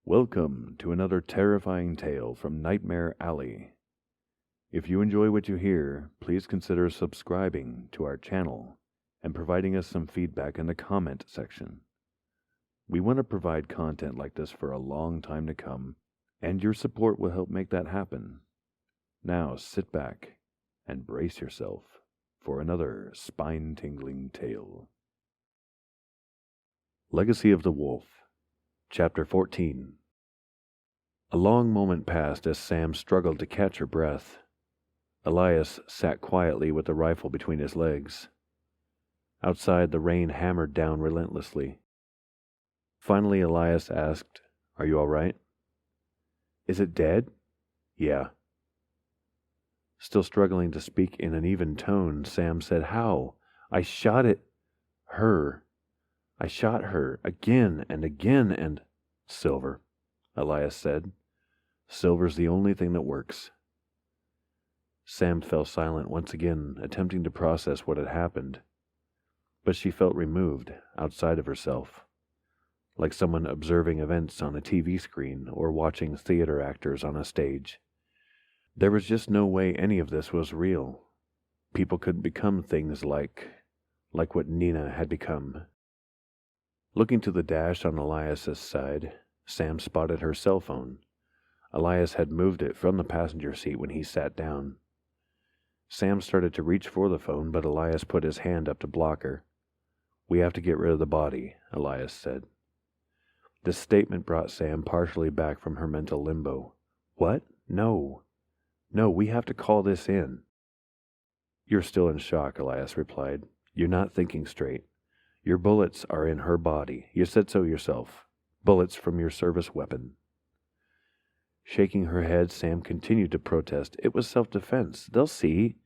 Welcome to another terrifying tale from Nightmare Alley. If you enjoy what you hear, please consider subscribing to our channel and providing us some feedback in the comment section. We want to provide content like this for a long time to come, and your support will help make that happen. Now sit back and brace yourself for another spine-tingling tale. Legacy of the Wolf, Chapter 14. A long moment passed as Sam struggled to catch her breath. Elias sat quietly with the rifle between his legs. Outside, the rain hammered down relentlessly. Finally, Elias asked, "Are you all right?" "Is it dead?" "Yeah." Still struggling to speak in an even tone, Sam said, "How? I shot it. Her. I shot her again and again and—" "Silver," Elias said. "Silver's the only thing that works." Sam fell silent once again, attempting to process what had happened. But she felt removed, outside of herself, like someone observing events on a TV screen or watching theater actors on a stage. There was just no way any of this was real. People couldn't become things like what Nina had become. Looking to the dash on Elias's side, Sam spotted her cell phone. Elias had moved it from the passenger seat when he sat down. Sam started to reach for the phone, but Elias put his hand up to block her. "We have to get rid of the body," Elias said. This statement brought Sam partially back from her mental limbo. "What? No, we have to call this in." "You're still in shock," Elias replied. "You're not thinking straight. Your bullets are in her body. You said so yourself. Bullets from your service weapon." Shaking her head, Sam continued to protest. "It was self-defense. They'll see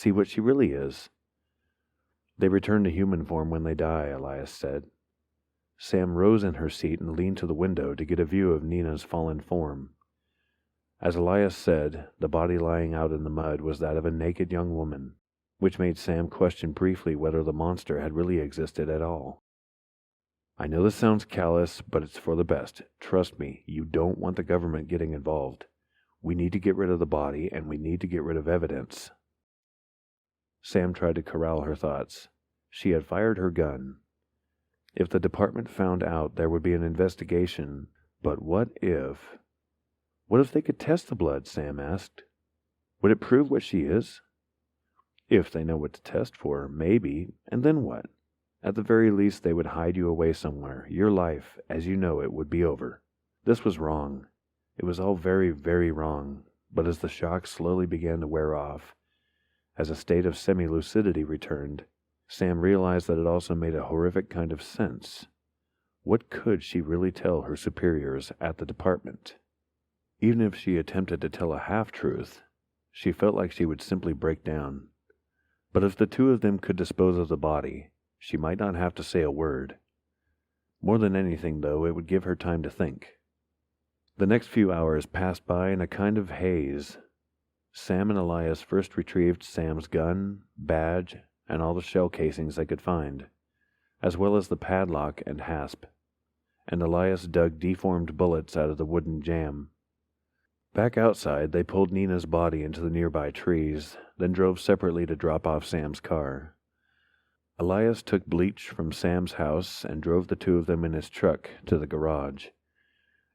what she really is." "They return to human form when they die," Elias said. Sam rose in her seat and leaned to the window to get a view of Nina's fallen form. As Elias said, the body lying out in the mud was that of a naked young woman, which made Sam question briefly whether the monster had really existed at all. "I know this sounds callous, but it's for the best. Trust me, you don't want the government getting involved. We need to get rid of the body, and we need to get rid of evidence." Sam tried to corral her thoughts. She had fired her gun. If the department found out, there would be an investigation. But what if they could test the blood, Sam asked. Would it prove what she is? If they know what to test for, maybe. And then what? At the very least, they would hide you away somewhere. Your life, as you know it, would be over. This was wrong. It was all very, very wrong. But as the shock slowly began to wear off, as a state of semi-lucidity returned, Sam realized that it also made a horrific kind of sense. What could she really tell her superiors at the department? Even if she attempted to tell a half-truth, she felt like she would simply break down. But if the two of them could dispose of the body, she might not have to say a word. More than anything, though, it would give her time to think. The next few hours passed by in a kind of haze. Sam and Elias first retrieved Sam's gun, badge, and all the shell casings they could find, as well as the padlock and hasp, and Elias dug deformed bullets out of the wooden jamb. Back outside, they pulled Nina's body into the nearby trees, then drove separately to drop off Sam's car. Elias took bleach from Sam's house and drove the two of them in his truck to the garage.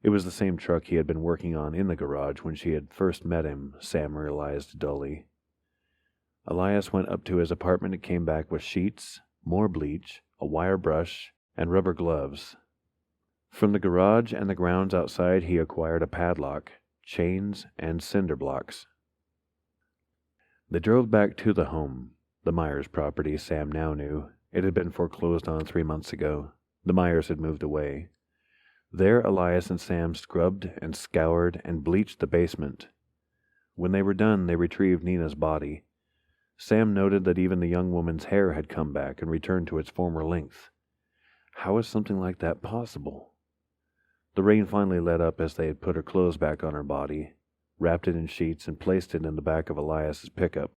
It was the same truck he had been working on in the garage when she had first met him, Sam realized dully. Elias went up to his apartment and came back with sheets, more bleach, a wire brush, and rubber gloves. From the garage and the grounds outside, he acquired a padlock, chains, and cinder blocks. They drove back to the home. The Myers property, Sam now knew. It had been foreclosed on 3 months ago. The Myers had moved away. There, Elias and Sam scrubbed and scoured and bleached the basement. When they were done, they retrieved Nina's body. Sam noted that even the young woman's hair had come back and returned to its former length. How is something like that possible? The rain finally let up as they had put her clothes back on her body, wrapped it in sheets, and placed it in the back of Elias's pickup.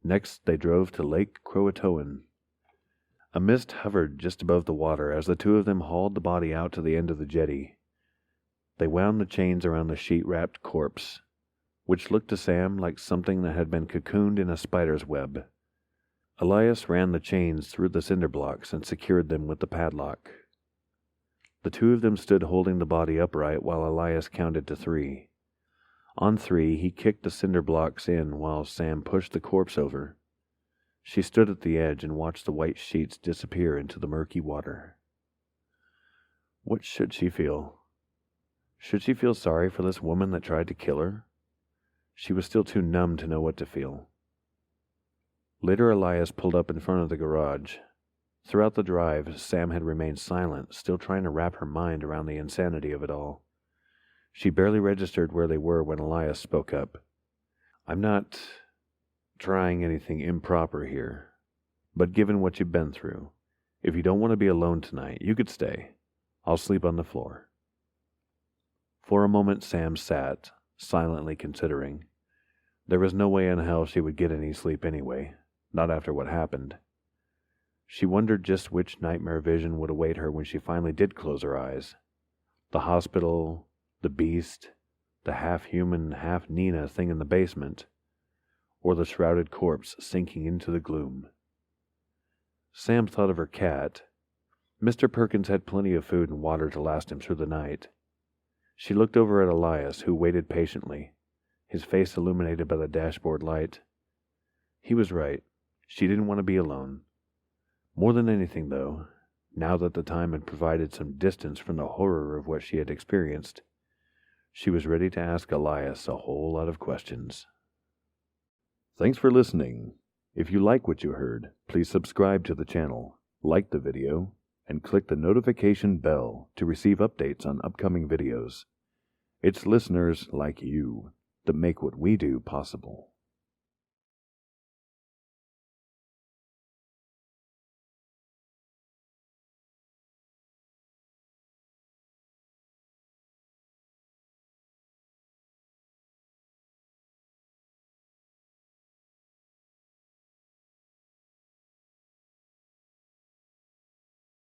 Next, they drove to Lake Croatoan. A mist hovered just above the water as the two of them hauled the body out to the end of the jetty. They wound the chains around the sheet-wrapped corpse, which looked to Sam like something that had been cocooned in a spider's web. Elias ran the chains through the cinder blocks and secured them with the padlock. The two of them stood holding the body upright while Elias counted to 3. On 3, he kicked the cinder blocks in while Sam pushed the corpse over. She stood at the edge and watched the white sheets disappear into the murky water. What should she feel? Should she feel sorry for this woman that tried to kill her? She was still too numb to know what to feel. Later, Elias pulled up in front of the garage. Throughout the drive, Sam had remained silent, still trying to wrap her mind around the insanity of it all. She barely registered where they were when Elias spoke up. "I'm not trying anything improper here, but given what you've been through, if you don't want to be alone tonight, you could stay. I'll sleep on the floor." For a moment, Sam sat, silently considering. There was no way in hell she would get any sleep anyway, not after what happened. She wondered just which nightmare vision would await her when she finally did close her eyes. The hospital, the beast, the half-human, half-Nina thing in the basement, or the shrouded corpse sinking into the gloom. Sam thought of her cat. Mr. Perkins had plenty of food and water to last him through the night. She looked over at Elias, who waited patiently, his face illuminated by the dashboard light. He was right. She didn't want to be alone. More than anything, though, now that the time had provided some distance from the horror of what she had experienced, she was ready to ask Elias a whole lot of questions. Thanks for listening. If you like what you heard, please subscribe to the channel, like the video, and click the notification bell to receive updates on upcoming videos. It's listeners like you that make what we do possible.